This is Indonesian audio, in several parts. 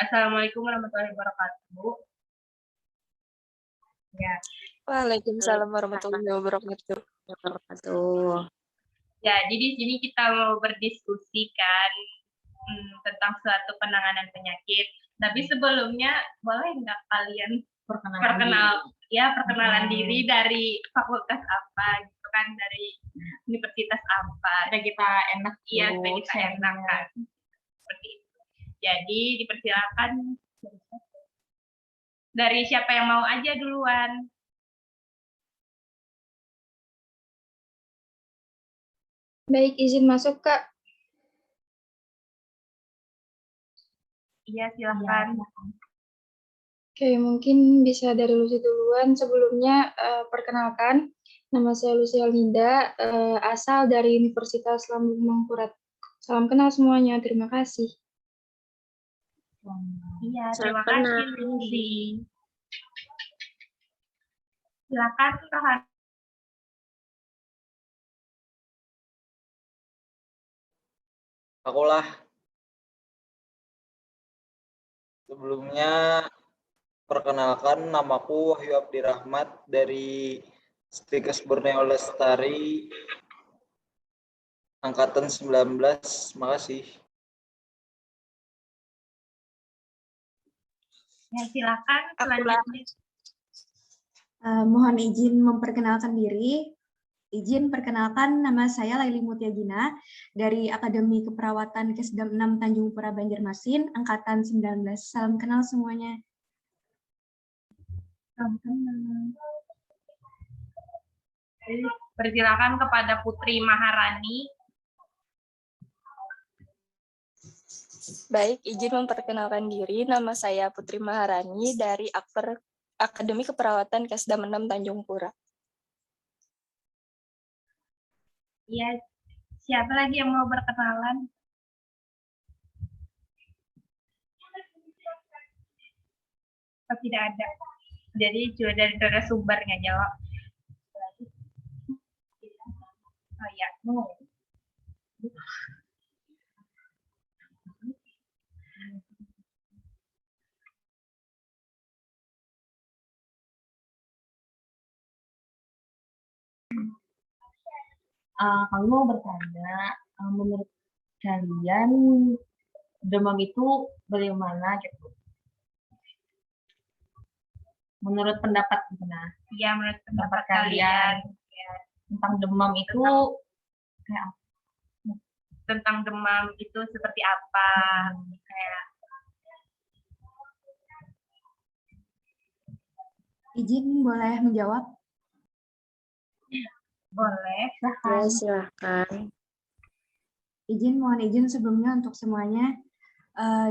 Assalamualaikum warahmatullahi wabarakatuh. Ya. Waalaikumsalam warahmatullahi wabarakatuh. Jadi di sini kita mau berdiskusikan tentang suatu penanganan penyakit. Tapi sebelumnya boleh nggak kalian perkenalan diri dari fakultas apa gitu kan, dari universitas apa, supaya kita enak kan. Seperti itu. Jadi dipersilakan dari siapa yang mau aja duluan. Baik, izin masuk, Kak. Iya, silakan. Oke, mungkin bisa dari Lucy duluan. Sebelumnya, perkenalkan, nama saya Lucy Alninda, asal dari Universitas Lambung Mangkurat. Salam kenal semuanya, terima kasih. Iya, terima kasih, Lucy. Silakan, Kak. Akulah. Sebelumnya, perkenalkan, namaku Wahyu Abdirahmat dari Stikes Borneo Lestari, angkatan 19. Makasih. Ya, silakan selanjutnya. Mohon izin memperkenalkan diri. Izin perkenalkan, nama saya Laili Mutyagina dari Akademi Keperawatan Kesdam 6 Tanjung Pura Banjarmasin, angkatan 19. Salam kenal semuanya. Salam kenal. Persilakan kepada Putri Maharani. Baik, izin memperkenalkan diri. Nama saya Putri Maharani dari Akademi Keperawatan Kesdam 6 Tanjung Pura. Iya, siapa lagi yang mau berkenalan? Oh, tidak ada. Jadi cuma dari narasumber nggak jawab. Oh ya, mau. Kami mau bertanya, menurut kalian demam itu bagaimana gitu? Menurut pendapat Iya, menurut pendapat kalian ya, tentang demam itu kayak apa? Tentang demam itu seperti apa? Kayak Izin boleh menjawab? boleh. Silakan. Mohon izin sebelumnya untuk semuanya.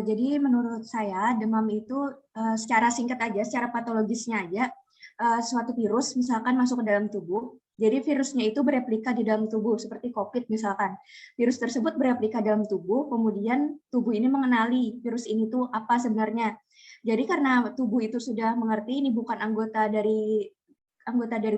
Jadi menurut saya demam itu secara singkat aja, secara patologisnya aja, suatu virus misalkan masuk ke dalam tubuh. Jadi virusnya itu bereplika di dalam tubuh, seperti COVID misalkan. Virus tersebut bereplika dalam tubuh, kemudian tubuh ini mengenali virus ini tuh apa sebenarnya. Jadi karena tubuh itu sudah mengerti ini bukan anggota dari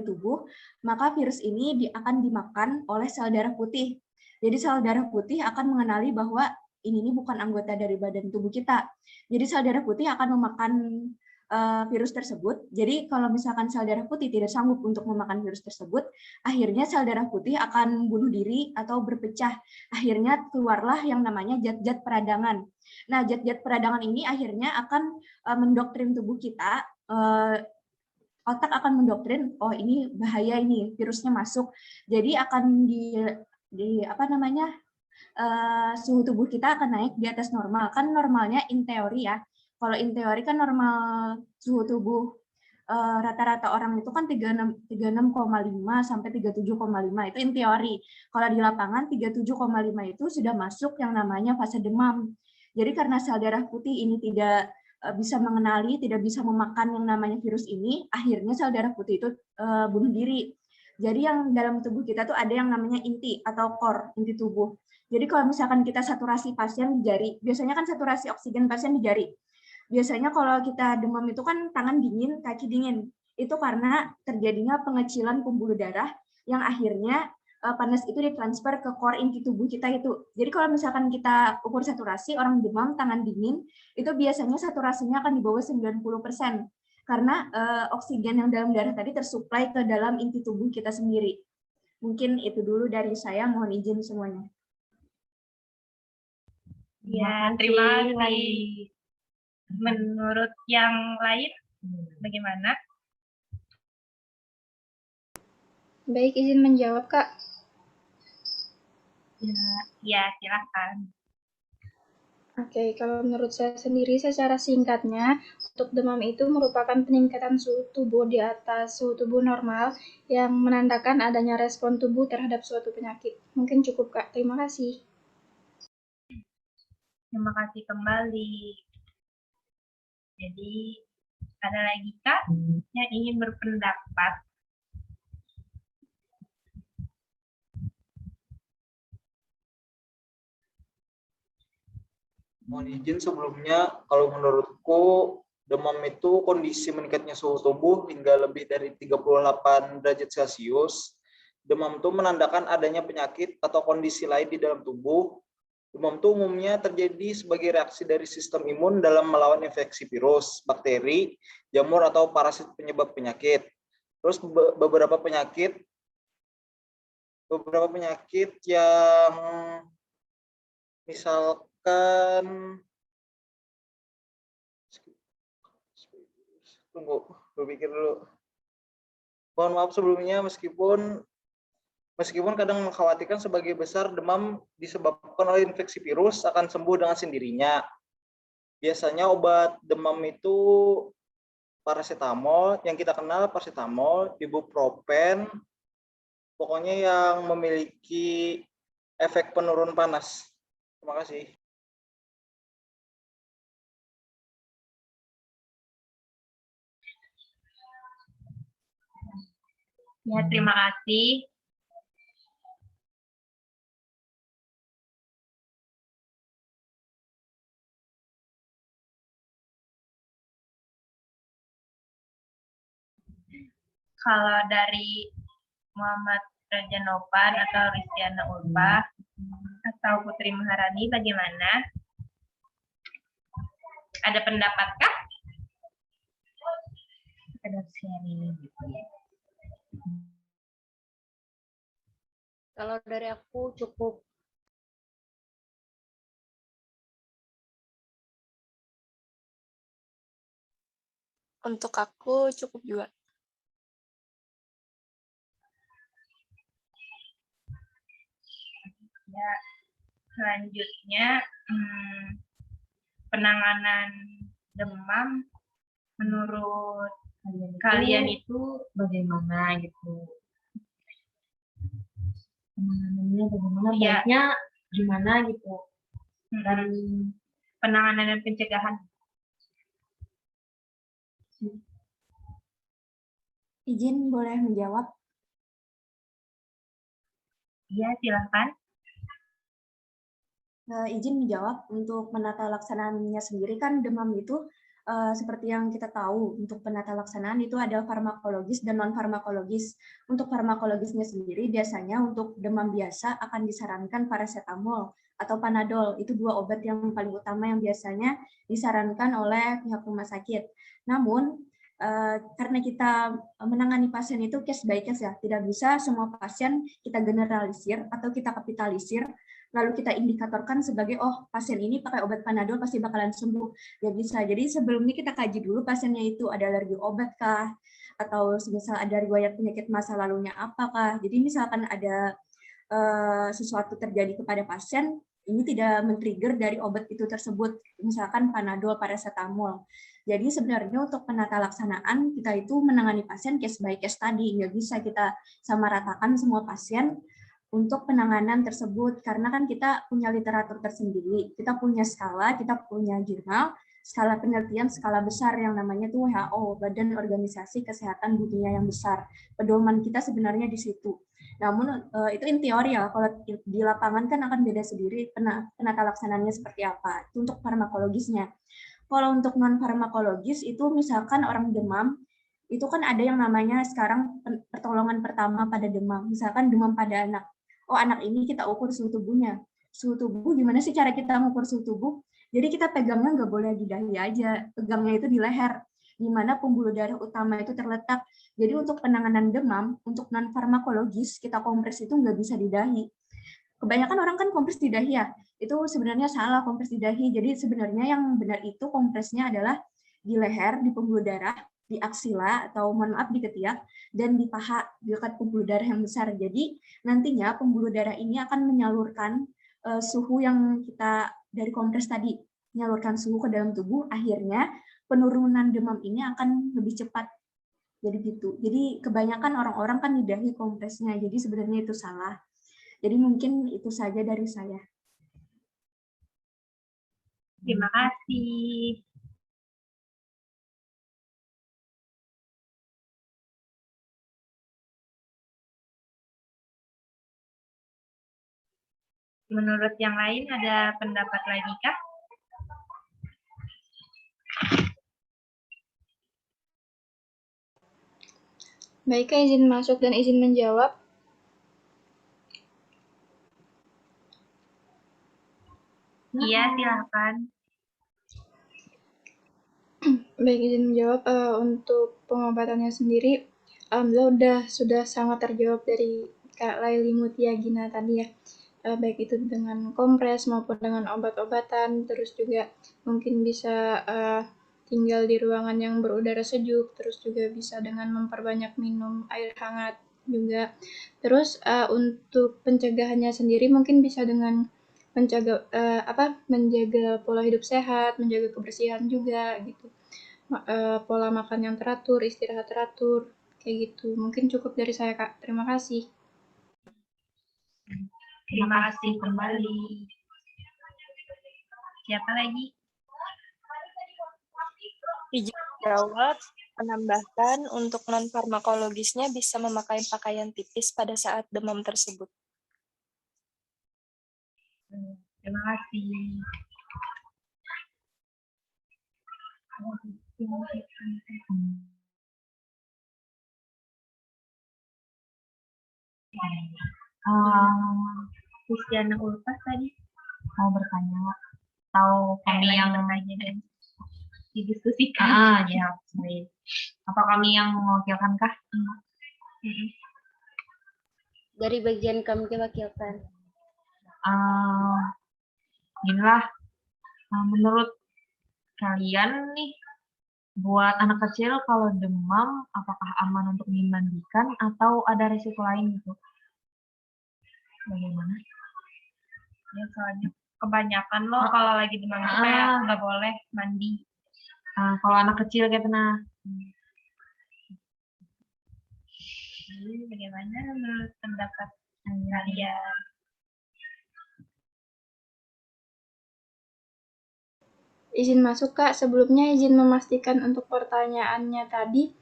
tubuh, maka virus ini akan dimakan oleh sel darah putih. Jadi sel darah putih akan mengenali bahwa ini bukan anggota dari badan tubuh kita. Jadi sel darah putih akan memakan virus tersebut. Jadi kalau misalkan sel darah putih tidak sanggup untuk memakan virus tersebut, akhirnya sel darah putih akan bunuh diri atau berpecah. Akhirnya keluarlah yang namanya zat-zat peradangan. Nah, zat-zat peradangan ini akhirnya akan mendoktrin tubuh kita. Otak akan mendoktrin, oh ini bahaya, ini virusnya masuk. Jadi akan suhu tubuh kita akan naik di atas normal. Kan normalnya in teori ya. Kalau in teori kan normal suhu tubuh rata-rata orang itu kan 36,5 sampai 37,5 itu in teori. Kalau di lapangan 37,5 itu sudah masuk yang namanya fase demam. Jadi karena sel darah putih ini tidak bisa mengenali, tidak bisa memakan yang namanya virus ini, akhirnya sel darah putih itu bunuh diri. Jadi yang dalam tubuh kita tuh ada yang namanya inti atau core, inti tubuh. Jadi kalau misalkan kita saturasi pasien di jari, biasanya kan saturasi oksigen pasien di jari. Biasanya kalau kita demam itu kan tangan dingin, kaki dingin. Itu karena terjadinya pengecilan pembuluh darah yang akhirnya panas itu ditransfer ke core inti tubuh kita itu. Jadi kalau misalkan kita ukur saturasi, orang demam tangan dingin, itu biasanya saturasinya akan di bawah 90%. Karena oksigen yang dalam darah tadi tersuplai ke dalam inti tubuh kita sendiri. Mungkin itu dulu dari saya, mohon izin semuanya. Ya, terima kasih. Menurut yang lain, bagaimana? Baik, izin menjawab, Kak. Ya, silakan. Oke, kalau menurut saya sendiri secara singkatnya, untuk demam itu merupakan peningkatan suhu tubuh di atas suhu tubuh normal yang menandakan adanya respon tubuh terhadap suatu penyakit. Mungkin cukup, Kak. Terima kasih. Terima kasih kembali. Jadi, ada lagi Kak yang ingin berpendapat? Mohon izin sebelumnya, kalau menurutku demam itu kondisi meningkatnya suhu tubuh hingga lebih dari 38 derajat Celcius. Demam itu menandakan adanya penyakit atau kondisi lain di dalam tubuh. Demam itu umumnya terjadi sebagai reaksi dari sistem imun dalam melawan infeksi virus, bakteri, jamur, atau parasit penyebab penyakit. Terus beberapa penyakit yang misalkan, tunggu, berpikir dulu. Mohon maaf sebelumnya, meskipun kadang mengkhawatirkan, sebagai besar demam disebabkan oleh infeksi virus akan sembuh dengan sendirinya. Biasanya obat demam itu paracetamol, yang kita kenal paracetamol, ibuprofen, pokoknya yang memiliki efek penurun panas. Terima kasih. Ya, terima kasih. Kalau dari Muhammad Raja Novan atau Rizkyana Ulfa atau Putri Maharani, bagaimana? Ada pendapatkah? Ada sharing gitu ya. Kalau dari aku cukup. Untuk aku cukup juga. Ya, selanjutnya penanganan demam menurut kalian itu Bagaimana gitu? Penanganannya bagaimana? Ya. Baiknya gimana gitu? dan penanganan dan pencegahan. Izin boleh menjawab? Ya, silakan. Izin menjawab, untuk penata laksanaannya sendiri kan demam itu seperti yang kita tahu, untuk penata laksanaan itu ada farmakologis dan non farmakologis. Untuk farmakologisnya sendiri biasanya untuk demam biasa akan disarankan paracetamol atau panadol. Itu dua obat yang paling utama yang biasanya disarankan oleh pihak rumah sakit. Namun karena kita menangani pasien itu case by case ya, tidak bisa semua pasien kita generalisir atau kita kapitalisir lalu kita indikatorkan sebagai, oh pasien ini pakai obat panadol pasti bakalan sembuh. Ya bisa. Jadi sebelumnya kita kaji dulu pasiennya itu ada alergi obat kah? Atau misal ada riwayat penyakit masa lalunya apakah? Jadi misalkan ada sesuatu terjadi kepada pasien, ini tidak men-trigger dari obat itu tersebut. Misalkan panadol, paracetamol. Jadi sebenarnya untuk penata laksanaan, kita itu menangani pasien case by case tadi. Nggak bisa kita samaratakan semua pasien untuk penanganan tersebut, karena kan kita punya literatur tersendiri, kita punya skala, kita punya jurnal, skala penelitian skala besar yang namanya tuh WHO, Badan Organisasi Kesehatan Dunia yang besar. Pedoman kita sebenarnya di situ. Namun itu in teori ya, kalau di lapangan kan akan beda sendiri penata laksananya seperti apa. Itu untuk farmakologisnya. Kalau untuk non farmakologis itu misalkan orang demam, itu kan ada yang namanya sekarang pertolongan pertama pada demam, misalkan demam pada anak. oh anak ini kita ukur suhu tubuhnya. Suhu tubuh, gimana sih cara kita mengukur suhu tubuh? Jadi kita pegangnya nggak boleh di dahi aja, pegangnya itu di leher, di mana pembuluh darah utama itu terletak. Jadi untuk penanganan demam, untuk non-farmakologis, kita kompres itu nggak bisa di dahi. Kebanyakan orang kan kompres di dahi ya, itu sebenarnya salah kompres di dahi. Jadi sebenarnya yang benar itu kompresnya adalah di leher, di pembuluh darah, di aksila atau mohon maaf di ketiak, dan di paha di dekat pembuluh darah yang besar. Jadi nantinya pembuluh darah ini akan menyalurkan suhu yang kita dari kompres tadi, menyalurkan suhu ke dalam tubuh, akhirnya penurunan demam ini akan lebih cepat. Jadi gitu. Jadi kebanyakan orang-orang kan di dahi kompresnya, jadi sebenarnya itu salah. Jadi mungkin itu saja dari saya. Terima kasih. Menurut yang lain ada pendapat lagi kah? Baik, Kak, izin masuk dan izin menjawab. Iya, silakan. Baik, izin menjawab. Untuk pengobatannya sendiri, alhamdulillah sudah sangat terjawab dari Kak Laili Mutia Gina tadi ya. Baik itu dengan kompres maupun dengan obat-obatan, terus juga mungkin bisa tinggal di ruangan yang berudara sejuk, terus juga bisa dengan memperbanyak minum air hangat juga. Terus untuk pencegahannya sendiri mungkin bisa dengan menjaga pola hidup sehat, menjaga kebersihan juga gitu. Pola makan yang teratur, istirahat teratur, kayak gitu. Mungkin cukup dari saya, Kak. Terima kasih. Terima kasih kembali. Siapa lagi? Izin jawab, menambahkan untuk non-farmakologisnya bisa memakai pakaian tipis pada saat demam tersebut. Terima kasih. Kristiana Ulpas tadi Mau bertanya, atau kami yang didiskusikan. ya, baik. Apa kami yang mewakilkankah? Dari bagian kami diwakilkan. Inilah, menurut kalian nih, buat anak kecil kalau demam, apakah aman untuk dimandikan atau ada risiko lain gitu? Bagaimana? Ya, soalnya kebanyakan loh kalau lagi demam itu kayak nggak boleh mandi. Kalau anak kecil kayak pernah. Bagaimana menurut pendapat kalian? Izin masuk, Kak. Sebelumnya izin memastikan untuk pertanyaannya tadi,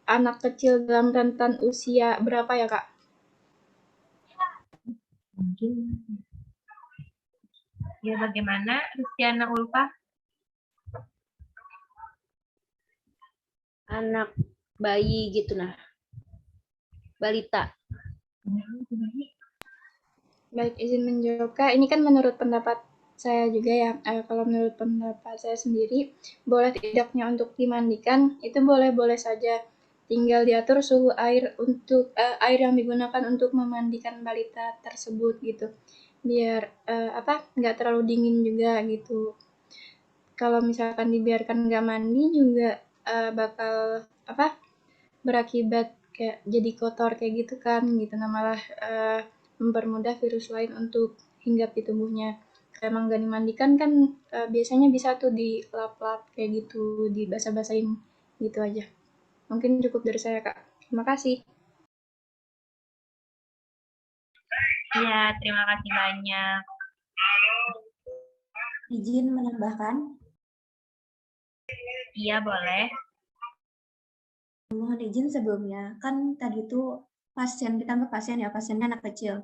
anak kecil dalam rentan usia berapa ya, Kak? Mungkin. Ya, bagaimana Kristiana Ulfa? Anak bayi gitu nah. Balita. Baik, izin menjawab, Kak. Ini kan menurut pendapat saya juga ya. Kalau menurut pendapat saya sendiri, boleh tidaknya untuk dimandikan, itu boleh-boleh saja. Tinggal diatur suhu air untuk air yang digunakan untuk memandikan balita tersebut gitu. Biar nggak terlalu dingin juga gitu. Kalau misalkan dibiarkan nggak mandi juga bakal berakibat kayak jadi kotor kayak gitu kan gitu. Nah malah mempermudah virus lain untuk hinggap di tubuhnya. Kalau emang nggak dimandikan kan biasanya bisa tuh dilap-lap kayak gitu, dibasah-basahin gitu aja. Mungkin cukup dari saya, Kak. Terima kasih. Ya, terima kasih banyak. Izin menambahkan. Iya, boleh. Mohon izin sebelumnya, kan tadi itu pasien, kita anggap pasien ya, pasiennya anak kecil.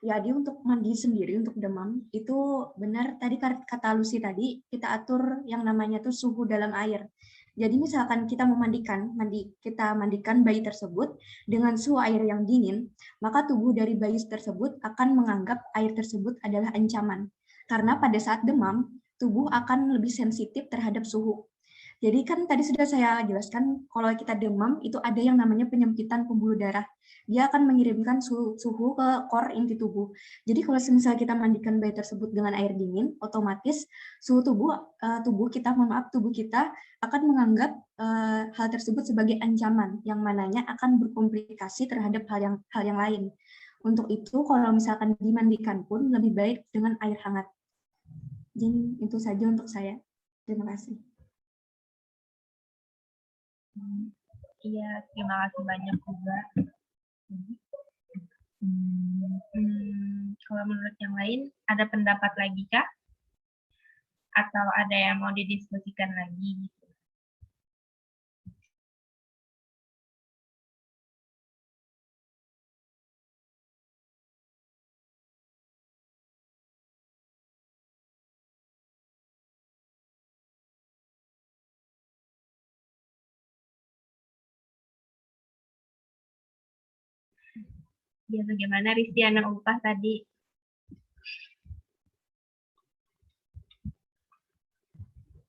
Jadi untuk mandi sendiri, untuk demam, itu benar tadi kata Lucy tadi, kita atur yang namanya tuh suhu dalam air. Jadi misalkan kita kita mandikan bayi tersebut dengan suhu air yang dingin, maka tubuh dari bayi tersebut akan menganggap air tersebut adalah ancaman. Karena pada saat demam, tubuh akan lebih sensitif terhadap suhu. Jadi kan tadi sudah saya jelaskan kalau kita demam itu ada yang namanya penyempitan pembuluh darah. Dia akan mengirimkan suhu ke core inti tubuh. Jadi kalau misalnya kita mandikan bayi tersebut dengan air dingin, otomatis suhu tubuh kita akan menganggap hal tersebut sebagai ancaman yang mananya akan berkomplikasi terhadap hal yang lain. Untuk itu kalau misalkan dimandikan pun lebih baik dengan air hangat. Jadi itu saja untuk saya. Terima kasih. Iya, terima kasih banyak juga. Kalau menurut yang lain, ada pendapat lagi kah? Atau ada yang mau didiskusikan lagi? Ya, bagaimana Ristiana Upah tadi?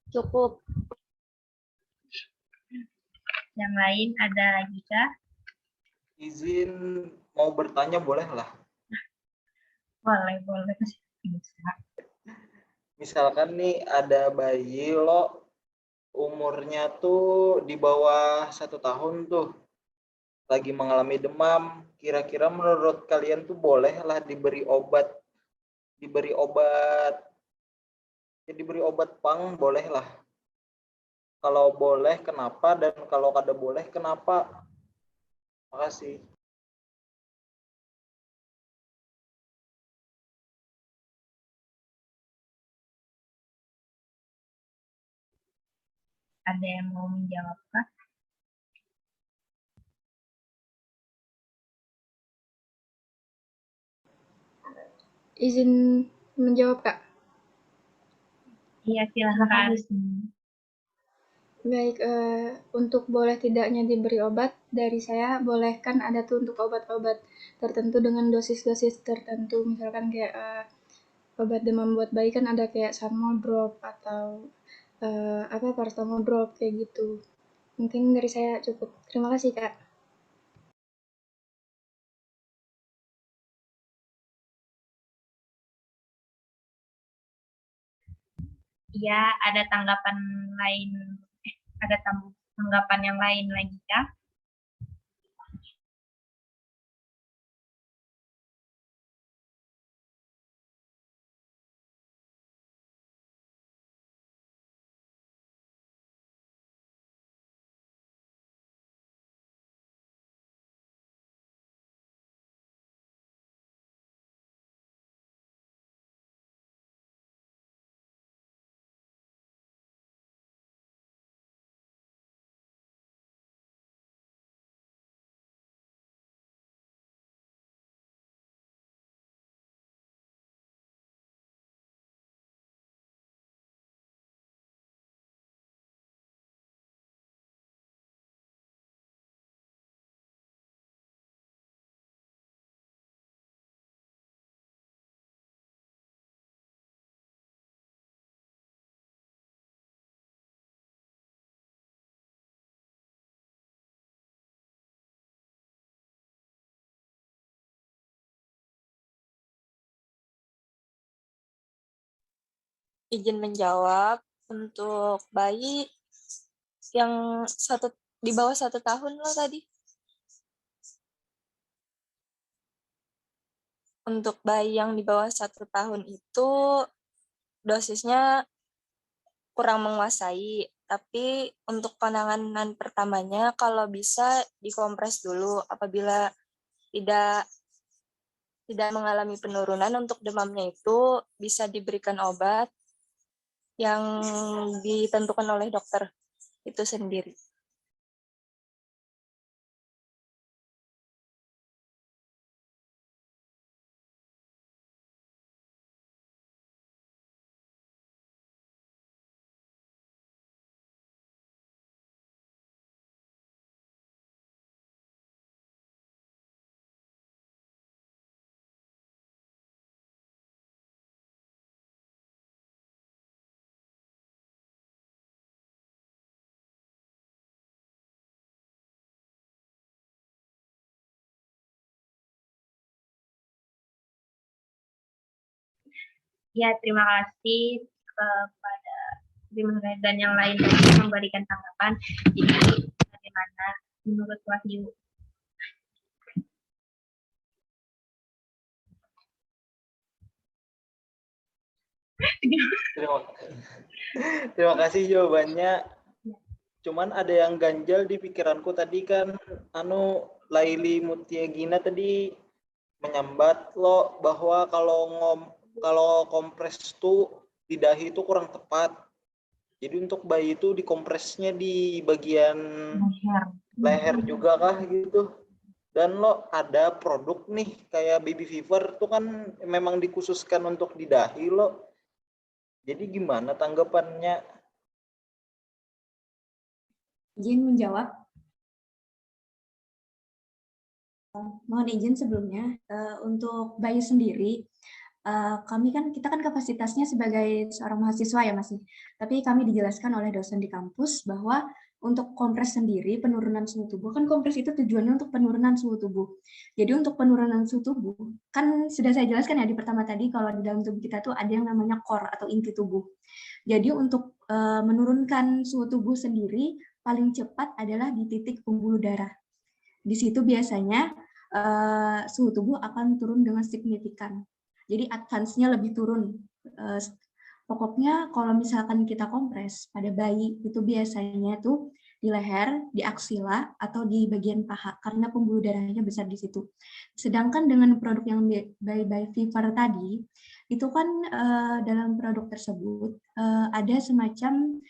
Cukup. Yang lain ada lagi kah? Izin mau bertanya boleh lah. Boleh. Misalkan nih ada bayi lo umurnya tuh di bawah 1 tahun tuh, lagi mengalami demam, kira-kira menurut kalian tuh boleh lah diberi obat pang, boleh lah. Kalau boleh kenapa, dan kalau kada boleh kenapa? Makasih. Ada yang mau menjawab kah? Izin menjawab, Kak. Iya, silakan. Baik, untuk boleh tidaknya diberi obat, dari saya bolehkan ada tuh untuk obat-obat tertentu dengan dosis-dosis tertentu. Misalkan kayak obat demam buat bayi kan ada kayak Sanmol drop atau paracetamol drop kayak gitu. Mungkin dari saya cukup. Terima kasih, Kak. Iya, ada tanggapan lain, ada tanggapan yang lain lagi kah? Izin menjawab, untuk bayi yang di bawah 1 tahun lo tadi. Untuk bayi yang di bawah 1 tahun itu dosisnya kurang menguasai, tapi untuk penanganan pertamanya kalau bisa dikompres dulu. Apabila tidak mengalami penurunan untuk demamnya itu bisa diberikan obat yang ditentukan oleh dokter itu sendiri. Ya, terima kasih kepada Terima dan yang lain yang memberikan tanggapan. Jadi bagaimana menurut Wahyu? Terima kasih jawabannya. Cuman ada yang ganjal di pikiranku tadi kan, Laili Mutiagina tadi menyambat lo bahwa kalau kompres tuh di dahi itu kurang tepat. Jadi untuk bayi itu dikompresnya di bagian leher juga kah gitu. Dan lo ada produk nih kayak baby fever tuh kan memang dikhususkan untuk di dahi lo. Jadi gimana tanggapannya? Izin menjawab. Mohon izin sebelumnya, untuk bayi sendiri, kita kan kapasitasnya sebagai seorang mahasiswa ya Mas. Tapi kami dijelaskan oleh dosen di kampus bahwa untuk kompres sendiri, penurunan suhu tubuh, kan kompres itu tujuannya untuk penurunan suhu tubuh. Jadi untuk penurunan suhu tubuh, kan sudah saya jelaskan ya di pertama tadi, kalau di dalam tubuh kita tuh ada yang namanya core atau inti tubuh. Jadi untuk menurunkan suhu tubuh sendiri, paling cepat adalah di titik pembuluh darah. Di situ biasanya suhu tubuh akan turun dengan signifikan. Jadi advance-nya lebih turun. Pokoknya kalau misalkan kita kompres pada bayi, itu biasanya tuh di leher, di aksila, atau di bagian paha, karena pembuluh darahnya besar di situ. Sedangkan dengan produk yang bayi fever tadi, itu kan dalam produk tersebut ada semacam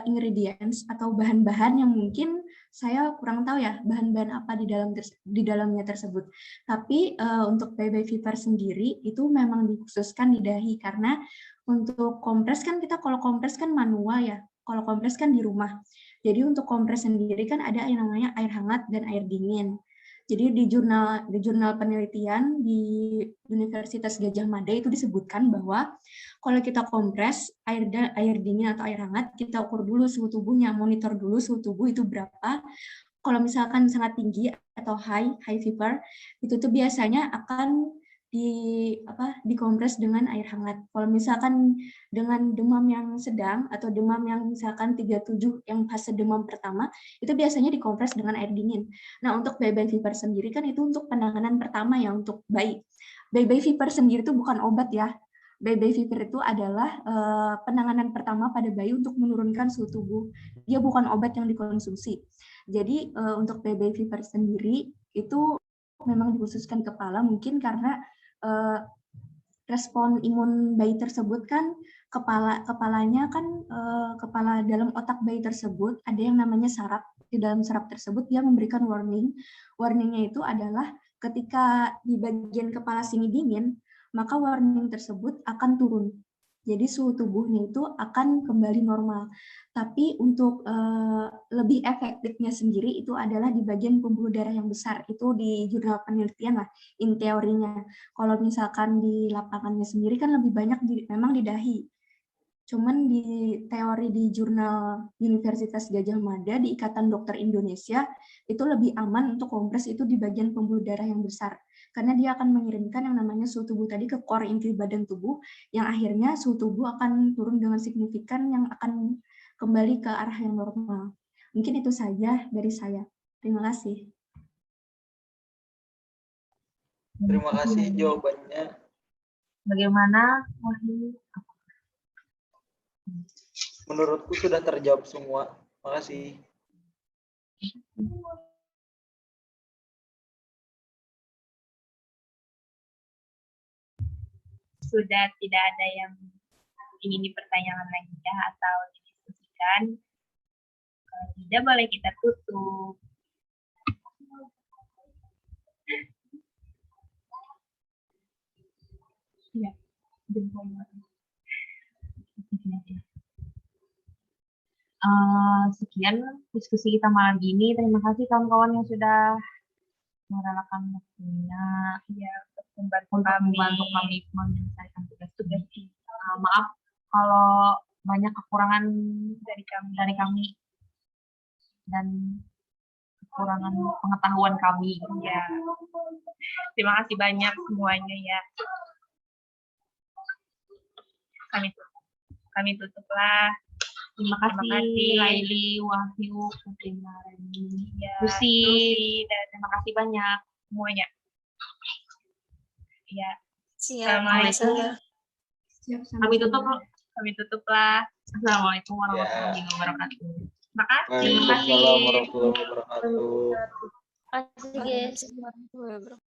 ingredients atau bahan-bahan yang mungkin saya kurang tahu ya bahan-bahan apa di dalamnya tersebut. Tapi untuk baby fever sendiri itu memang dikhususkan di dahi karena untuk kompres kan kita kalau kompres kan manual ya. Kalau kompres kan di rumah. Jadi untuk kompres sendiri kan ada yang namanya air hangat dan air dingin. Jadi di jurnal penelitian di Universitas Gadjah Mada itu disebutkan bahwa kalau kita kompres air dingin atau air hangat, kita ukur dulu suhu tubuhnya, monitor dulu suhu tubuh itu berapa. Kalau misalkan sangat tinggi atau high fever, itu tuh biasanya akan dikompres dengan air hangat. Kalau misalkan dengan demam yang sedang atau demam yang misalkan 37 yang fase demam pertama, itu biasanya dikompres dengan air dingin. Nah, untuk baby fever sendiri kan itu untuk penanganan pertama ya untuk bayi. Baby fever sendiri itu bukan obat ya. Baby fever itu adalah penanganan pertama pada bayi untuk menurunkan suhu tubuh. Dia bukan obat yang dikonsumsi. Jadi untuk baby fever sendiri itu memang dikhususkan kepala mungkin karena respon imun bayi tersebut kan kepalanya kan kepala dalam otak bayi tersebut ada yang namanya saraf. Di dalam saraf tersebut dia memberikan warningnya itu adalah ketika di bagian kepala sini dingin maka warning tersebut akan turun. Jadi suhu tubuhnya itu akan kembali normal. Tapi untuk lebih efektifnya sendiri itu adalah di bagian pembuluh darah yang besar. Itu di jurnal penelitian lah, in teorinya. Kalau misalkan di lapangannya sendiri kan lebih banyak memang di dahi. Cuman di teori di jurnal Universitas Gadjah Mada di Ikatan Dokter Indonesia itu lebih aman untuk kompres itu di bagian pembuluh darah yang besar. Karena dia akan mengirimkan yang namanya suhu tubuh tadi ke core inti badan tubuh yang akhirnya suhu tubuh akan turun dengan signifikan yang akan kembali ke arah yang normal. Mungkin itu saja dari saya. Terima kasih. Terima kasih jawabannya. Bagaimana Wahyu? Menurutku sudah terjawab semua. Makasih. Sudah tidak ada yang ingin dipertanyakan lagi ya, atau didiskusikan. Kalau tidak, boleh kita tutup. Ya, sekian diskusi kita malam ini. Terima kasih kawan-kawan yang sudah merelakan waktunya ya, untuk membantu kami menyelesaikan tugas-tugas. Maaf kalau banyak kekurangan dari kami dan kekurangan pengetahuan kami. Ya, terima kasih banyak semuanya ya. Kami tutuplah. Terima kasih, kasih. Laili, Wahyu, Putri Marani, Ya, Lucy. dan Terima kasih banyak. semuanya. Ya, Siap. Assalamualaikum. Masalah. Siap, Kami tutup. Kami tutuplah. Assalamualaikum warahmatullahi wabarakatuh. Terima kasih. Waalaikumsalam warahmatullahi wabarakatuh. Terima kasih, guys. Warahmatullahi wabarakatuh.